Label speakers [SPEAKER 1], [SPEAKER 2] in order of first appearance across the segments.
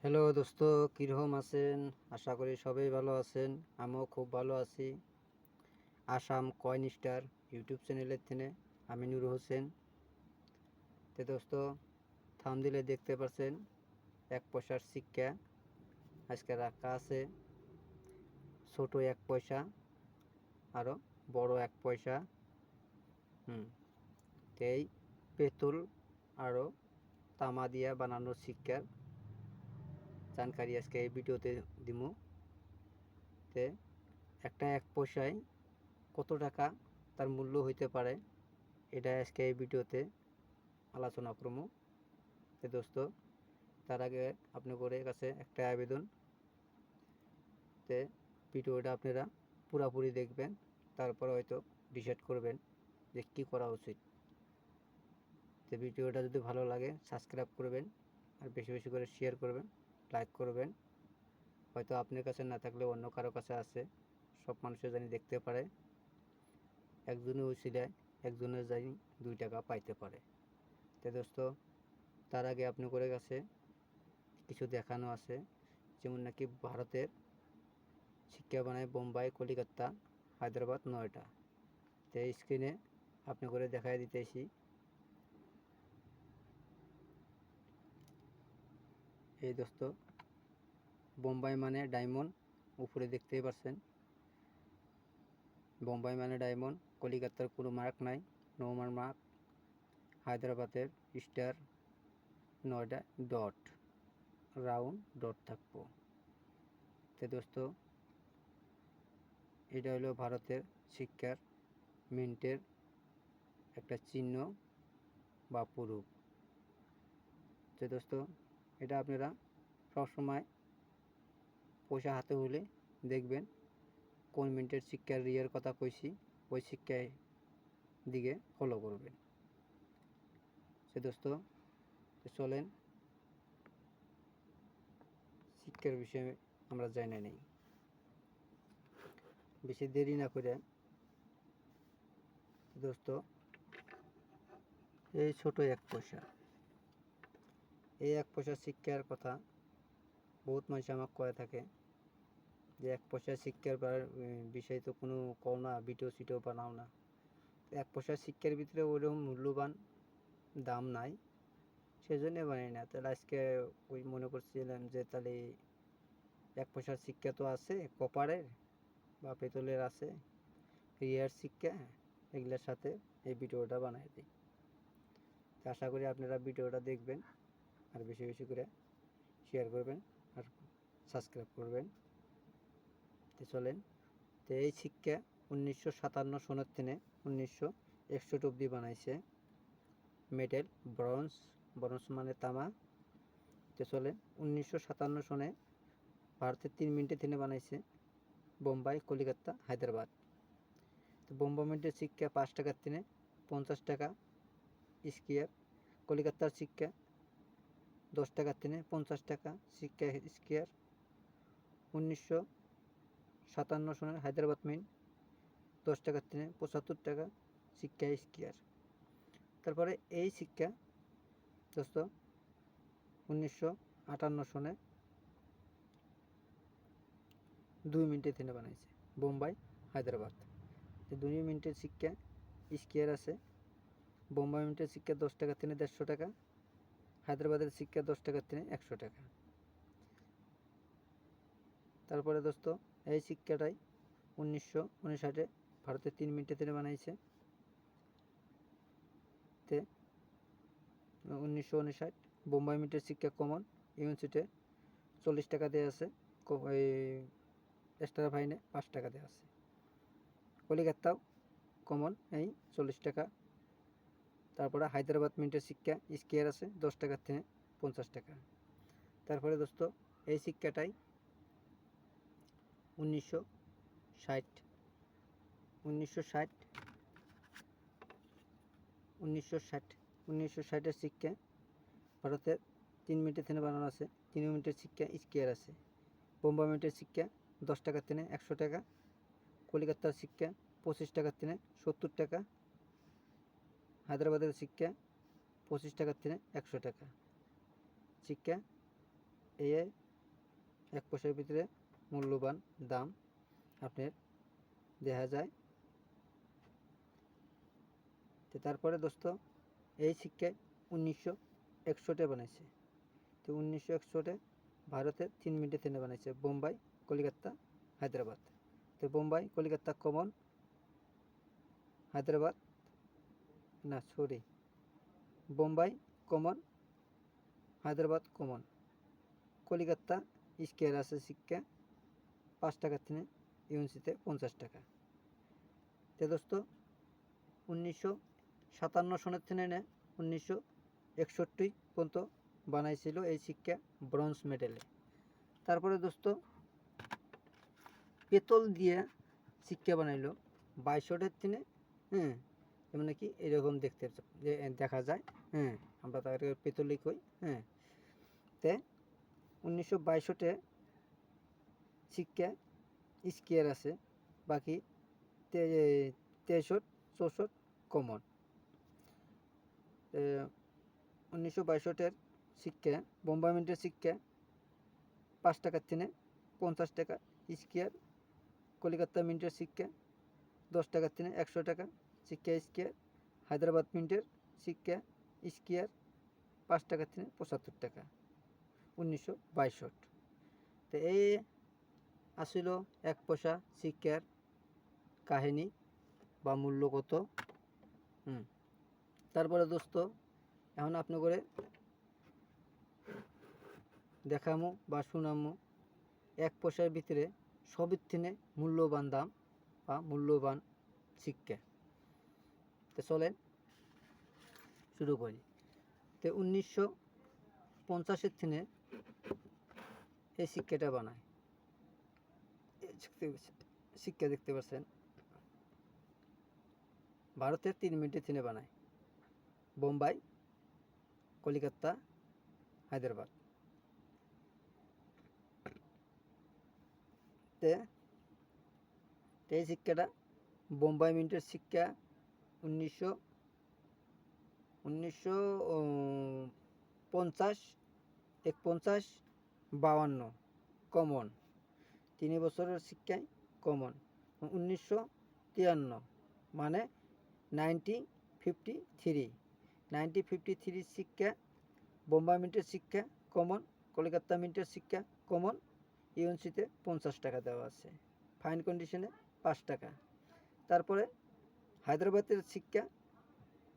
[SPEAKER 1] Hello দোস্ত, কীরকম আছেন? আশা করি সবাই ভালো আছেন। আমিও খুব ভালো আছি। আসাম কয়েন স্টার ইউটিউব চ্যানেলের থেকে আমি নূর হোসেন। তো দোস্ত, থাম্বনেইলে দেখতে পাচ্ছেন 1 পয়সার সিক্কা আজকে রাখা আছে। ছোট 1 পয়সা, আরও বড় 1 পয়সা। এই পেতল আরও তামা দিয়া বানানো সিক্কার জানকারি আজকে এই ভিডিওতে দিমু। তে একটা 1 পয়সায় কত টাকা তার মূল্য হইতে পারে, এটা আজকে এই ভিডিওতে আলোচনা করবো। তো দোস্ত, তার আগে আপনাদের কাছে একটা আবেদন, তে ভিডিওটা আপনারা পুরোপুরি দেখবেন, তারপর হয়তো ডিসাইড করবেন যে কী করা উচিত। তো ভিডিওটা যদি ভালো লাগে সাবস্ক্রাইব করবেন, আর বেশি বেশি করে শেয়ার করবেন, লাইক করবেন। হয়তো আপনার কাছে না থাকলে অন্য কারো কাছে আছে, সব মানুষের জানি দেখতে পারে। একজনের উচিলায় একজনের জানি 2 টাকা পাইতে পারে। তো দোস্ত, তার আগে আপনাদের কাছে কিছু দেখানো আছে, যেমন নাকি ভারতের শিক্ষা বানায় বোম্বাই, কলিকাতা, হায়দ্রাবাদ, নয়ডা। তো এই স্ক্রিনে আপনি করে দেখাই দিতেছি। এই দোস্ত, বোম্বাই মানে ডায়মন্ড, উপরে দেখতেই পাচ্ছেন। বোম্বাই মানে ডায়মন্ড, কলিকাতার কোনো মার্ক নাই, নোমার মার্ক, হায়দ্রাবাদের star, Noida dot, round dot থাকবো। তো দোস্ত, এটা হলো ভারতের শিক্ষার মিন্টের একটা চিহ্ন বা প্রুফ। তো দোস্ত, এটা আপনারা সবসময় পয়সা হাতে হলে দেখবেন কোন মিন্টের শিক্ষার রিয়ার কথা কইছি, ওই শিক্ষায় দিকে ফলো করবেন। সে দোস্ত, চলেন শিক্ষার বিষয়ে আমরা জানা নেই, বেশি দেরি না করে। দোস্ত, এই ছোট 1 পয়সা, এই 1 পয়সার শিক্ষার কথা বহুত মানুষ আমাকে কয়ে থাকে যে 1 পয়সার শিক্ষার বিষয় তো কোনো কও না, ভিডিও সিডিও বানাও না। 1 পয়সার শিক্ষার ভিতরে ওরকম মূল্যবান দাম নাই, সেজন্য বানাই না। তাহলে আজকে ওই মনে করছিলাম যে তাহলে 1 পয়সার শিক্ষা তো আছে কপারের বা পেতলের আছে, রিয়ার শিক্ষা, এগুলোর সাথে এই ভিডিওটা বানাই দিই। আশা করি আপনারা ভিডিওটা দেখবেন, আর বেশি বেশি করে শেয়ার করবেন আর সাবস্ক্রাইব করবেন। তো চলেন, তো এই শিক্ষা 1957 সনের থেকে 1961 অবধি বানাইছে। মেডেল ব্রোঞ্জ, ব্রোঞ্জ মানে তামা। তো চলেন, 1957 সনে ভারতের 3 মিনিটে থেকে বানাইছে বোম্বাই, কলিকাতা, হায়দ্রাবাদ। তো বোম্বাই মিন্টের শিক্ষা 5 টাকার থেকে 50 টাকা স্কোয়ার, কলিকাতার শিক্ষা 10 টাকার থেকে 50 টাকা শিক্ষা স্কোয়ার। 1957 সনের হায়দ্রাবাদ মিন্ট 10 টাকার থেকে 75 টাকা শিক্ষা স্কোয়ার। তারপরে এই শিক্ষা দোস্ত 1958 সনে 2 মিনিটে থেকে বানাইছে বোম্বাই, হায়দ্রাবাদ। তো 2 মিনিটের শিক্ষা স্কোয়ার আছে। বোম্বাই মিন্টের শিক্ষা 10 টাকার থেকে 150 টাকা, হায়দ্রাবাদের শিক্ষা 10 টাকার থেকে 100 টাকা। তারপরে দোস্ত, এই শিক্ষাটাই 1959-এ ভারতের 3 মিনিটে থেকে বানাইছে। তে 1959 বোম্বাই মিন্টের শিক্ষা কমন, ইউনিভার্সিটিতে 40 টাকা দেওয়া আছে, এই এক্সট্রা ফাইনে 5 টাকা দেওয়া আছে। কলিকাতাও কমন এই 40 টাকা। তারপরে হায়দ্রাবাদ মিন্টের শিক্ষা স্কোয়ার আছে 10 টাকার থেকে 50 টাকা। তারপরে দোস্ত, এই শিক্ষাটাই 1960 1960-এর শিক্ষা ভারতের 3 মিনিটের থেকে বানানো আছে। 3 মিনিটের শিক্ষা স্কোয়ার আছে। বোম্বাই মিন্টের শিক্ষা 10 টাকার থেকে 100 টাকা, কলিকাতার শিক্ষা 25 টাকার থেকে 70 টাকা, হায়দ্রাবাদের শিক্ষা 25 টাকার থেকে 100 টাকা শিক্ষা এই 1 পয়সার ভিতরে মূল্যবান দাম আপনার দেখা যায়। তো তারপরে দোস্ত এই সিক্কা 1961 বানাইছে। তো 1961 ভারতে 3 মিনিটে ট্রেনে বানাইছে, বোম্বাই, কলিকাতা, হায়দ্রাবাদ। তো বোম্বাই, কলিকাতা কমন, হায়দ্রাবাদ না sorry Bombay common, Hyderabad common, Kolkata square আছে সিক্কা 5 টাকার থেকে ইউএনসিতে 50 টাকা। তো দোস্ত 1957 সনের থেকে 1961 পর্যন্ত বানাইছিল এই সিক্কা ব্রোঞ্জ মেডেলে। তারপরে দোস্ত পেতল দিয়ে সিক্কা বানাইলো 2200 থেকে, যেমন কি এরকম দেখতে দেখা যায়, আমরা তাকে পেতলই কই। তে 1962 সিক্কা স্কোয়ার আছে, বাকি 63, 64 কমন। 1962 সিক্কা বোম্বাই মিন্টের সিক্কা 5 টাকার থেকে 50 টাকা স্কোয়ার, কলিকাতা মিন্টের সিক্কা 10 টাকার থেকে 100 টাকা সিক্কা স্কোয়ার, হায়দ্রাবাদ মিন্টের সিক্কা স্কোয়ার 5 টাকার থেকে 75 টাকা 1962। তো এই আসিল 1 পয়সা সিক্কার কাহিনী বা মূল্য কত। তারপরে দোস্ত এখন আপনি করে দেখামো বা শুনামো 1 পয়সার ভিতরে সবের থেকে মূল্যবান দাম বা মূল্যবান সিক্কা। তো চলেন শুরু করি। তো 1950 থেকে এই সিক্কাটা বানায়। সিক্কা দেখতে পাচ্ছেন ভারতের 3 মিনিটে থেকে বানায়, বোম্বাই, কলিকাতা, হায়দ্রাবাদ। এই সিক্কাটা বোম্বাই মিন্টের সিক্কা 1950, 51, 52 কমন, 3 বছরের সিক্কায় কমন। 1953 মানে 1953 সিক্কা বোম্বাই মিন্টের সিক্কা কমন, কলকাতা মিন্টের সিক্কা কমন, ইউএনসিতে 50 টাকা দেওয়া আছে, ফাইন কন্ডিশনে 5 টাকা। তারপরে হায়দ্রাবাদের সিক্কা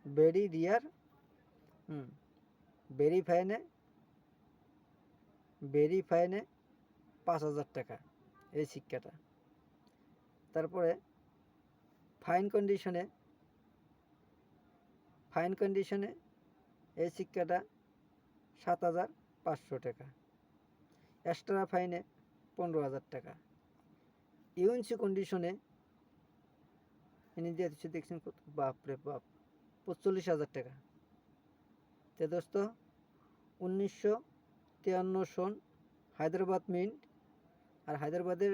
[SPEAKER 1] ভেরি রিয়ার, ভেরি ফাইনে 5000 টাকা এই সিক্কাটা। তারপরে ফাইন কন্ডিশনে এই সিক্কাটা 7500 টাকা, এক্সট্রা ফাইনে 15000 টাকা, ইউএনসি কন্ডিশনে এনে দিয়ে দিচ্ছে দেখছেন কত, বাপরে বাপ 45,000 টাকা। তো দোস্ত 1953 সন হায়দ্রাবাদ মিন্ট, আর হায়দ্রাবাদের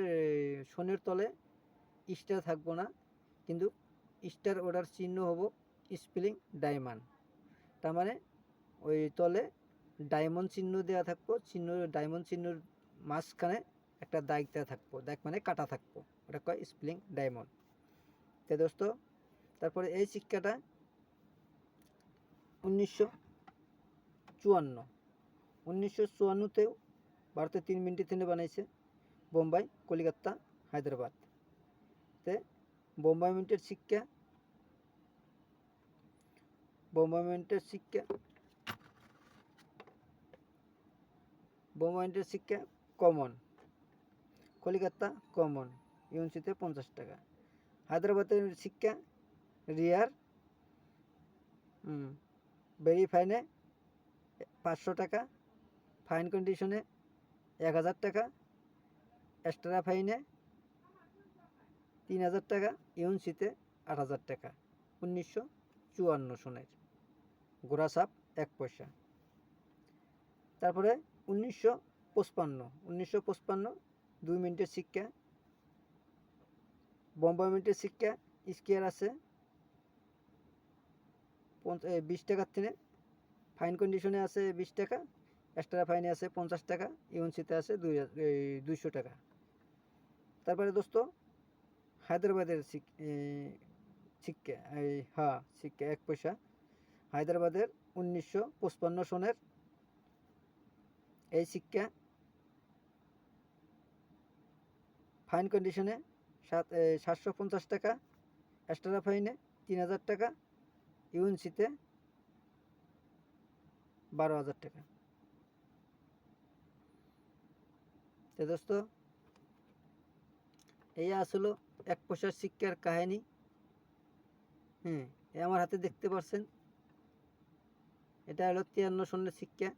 [SPEAKER 1] সনের তলে স্টার থাকবো না, কিন্তু স্টার অর্ডার চিহ্ন হব স্প্লিং ডায়মন্ড। তার মানে ওই তলে ডায়মন্ড চিহ্ন দেওয়া থাকবো, ডায়মন্ড চিহ্নর মাঝখানে একটা দাগ দেওয়া থাকবো, দাগ মানে কাটা থাকবো, ওটা কয় স্প্লিং ডায়মন্ড। তো দোস্ত তারপরে এই সিক্কাটা 1954তেও ভারতের 3 মিনিটে থেকে বানাইছে, বোম্বাই, কলিকাতা, হায়দ্রাবাদ। তে বোম্বাই মিন্টের সিক্কা কমন, কলিকাতা কমন, ইউএনসিতে 50 টাকা। হায়দ্রাবাদের সিক্কা রিয়ার, ভেরি ফাইনে 500 টাকা, ফাইন কন্ডিশনে 1000 টাকা, এক্সট্রা ফাইনে 3000 টাকা, ইউএনসিতে 8000 টাকা। 1954 সনের গোড়াসাপ 1 পয়সা। তারপরে 1955 2 মিনিটের সিক্কা, বোম্বাই মিন্টের সিক্কা স্কোয়ার আছে 20 টাকার থেকে, ফাইন কন্ডিশনে আছে 20 টাকা, এক্সট্রা ফাইনে আছে 50 টাকা, ইউএনসিতে আছে 200 টাকা। তারপরে দোস্ত হায়দ্রাবাদের সিক্কা, হ্যাঁ সিক্কা 1 পয়সা হায়দ্রাবাদের 1955 সনের এই সিক্কা ফাইন কন্ডিশনে 750 টাকা, এক্সট্রা ফাইনে 3000 টাকা, ইউএনসিতে 12,000 টাকা। তো দোস্ত এই আসলো 1 পয়সার সিক্কার কাহিনী। এ আমার হাতে দেখতে পাচ্ছেন, এটা হলো 53 সনের সিক্কা।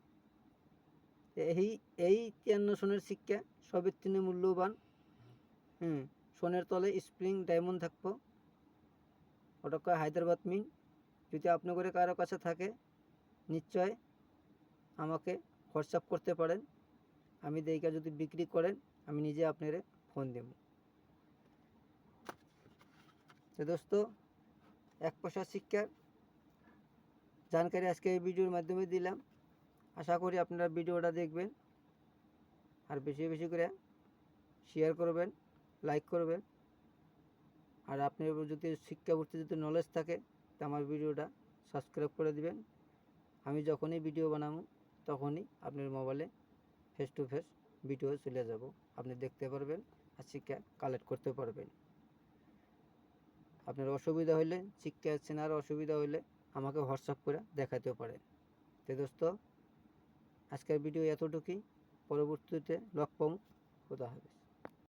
[SPEAKER 1] এই 53 সনের সিক্কা সবের থেকে মূল্যবান। সোনের তলে স্প্রিং ডায়মন্ড থাকবো, ওটা কয় হায়দ্রাবাদ মিন্ট। যদি আপনাদের কারো কাছে থাকে নিশ্চয় আমাকে হোয়াটসঅ্যাপ করতে পারেন, আমি দেখে যদি বিক্রি করেন আমি নিজে আপনারে ফোন দেব। তো দোস্ত 1 পয়সার সিক্কার জানকারি আজকে এই ভিডিওর মাধ্যমে দিলাম। আশা করি আপনারা ভিডিওটা দেখবেন আর বেশি বেশি করে শেয়ার করবেন, লাইক করবেন। আর আপনার যদি শিক্ষা প্রতি যদি নলেজ থাকে তো আমার ভিডিওটা সাবস্ক্রাইব করে দিবেন। আমি যখনই ভিডিও বানাবো তখনই আপনার মোবাইলে ফেস টু ফেস ভিডিও চলে যাব, আপনি দেখতে পারবেন আর শিক্ষা কালেক্ট করতে পারবেন। আপনার অসুবিধা হলে, শিক্ষা চেনার অসুবিধা হলে আমাকে হোয়াটসঅ্যাপ করে দেখাতে পারেন। তো দোস্ত আজকের ভিডিও এতটুকুই, পরবর্তীতে লগ পাবো। খোদা হাফেজ।